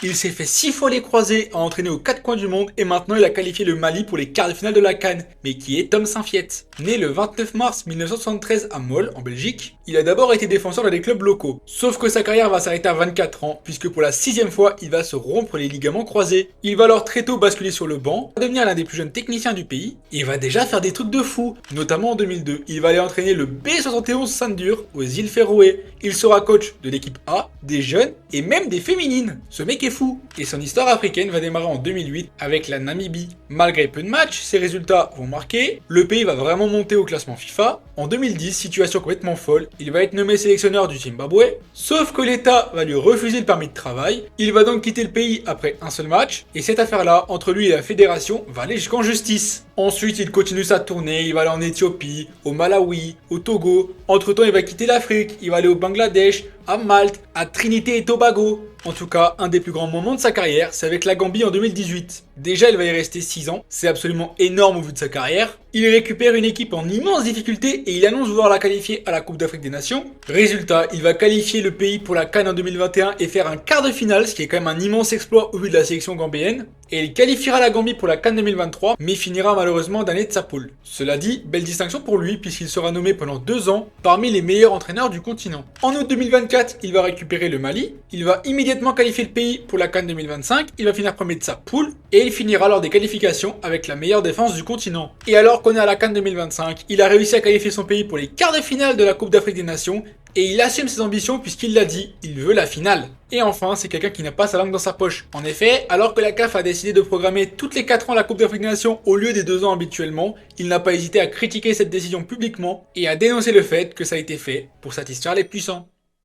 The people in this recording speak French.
Il s'est fait 6 fois les croisés, a entraîné aux 4 coins du monde et maintenant il a qualifié le Mali pour les quarts de finale de la CAN. Mais qui est Tom Saintfiet? Né le 29 mars 1973 à Mol, en Belgique, il a d'abord été défenseur dans des clubs locaux. Sauf que sa carrière va s'arrêter à 24 ans, puisque pour la 6ème fois, il va se rompre les ligaments croisés. Il va alors très tôt basculer sur le banc, devenir l'un des plus jeunes techniciens du pays, et va déjà faire des trucs de fou. Notamment en 2002, il va aller entraîner le B71 Sandur aux îles Féroé. Il sera coach de l'équipe A, des jeunes et même des féminines. Ce mec est fou. Et son histoire africaine va démarrer en 2008 avec la Namibie. Malgré peu de matchs, ses résultats vont marquer. Le pays va vraiment monter au classement FIFA. En 2010, situation complètement folle, il va être nommé sélectionneur du Zimbabwe. Sauf que l'État va lui refuser le permis de travail. Il va donc quitter le pays après un seul match. Et cette affaire-là, entre lui et la fédération, va aller jusqu'en justice. Ensuite, il continue sa tournée. Il va aller en Éthiopie, au Malawi, au Togo. Entre-temps, il va quitter l'Afrique. Il va aller au Bangladesh, à Malte, à Trinité et Tobago. En tout cas, un des plus grands moments de sa carrière, c'est avec la Gambie en 2018. Déjà, il va y rester 6 ans, c'est absolument énorme au vu de sa carrière. Il récupère une équipe en immense difficulté et il annonce vouloir la qualifier à la Coupe d'Afrique des Nations. Résultat, il va qualifier le pays pour la CAN en 2021 et faire un quart de finale, ce qui est quand même un immense exploit au vu de la sélection gambéenne. Et il qualifiera la Gambie pour la CAN 2023, mais finira malheureusement dernier de sa poule. Cela dit, belle distinction pour lui puisqu'il sera nommé pendant 2 ans parmi les meilleurs entraîneurs du continent. En août 2024, il va récupérer le Mali, il va immédiatement qualifier le pays pour la CAN 2025, il va finir premier de sa poule, et il finira lors des qualifications avec la meilleure défense du continent. Et alors qu'on est à la CAN 2025, il a réussi à qualifier son pays pour les quarts de finale de la Coupe d'Afrique des Nations, et il assume ses ambitions puisqu'il l'a dit, il veut la finale. Et enfin, c'est quelqu'un qui n'a pas sa langue dans sa poche. En effet, alors que la CAF a décidé de programmer toutes les 4 ans la Coupe d'Afrique des Nations au lieu des 2 ans habituellement, il n'a pas hésité à critiquer cette décision publiquement et à dénoncer le fait que ça a été fait pour satisfaire les puissants.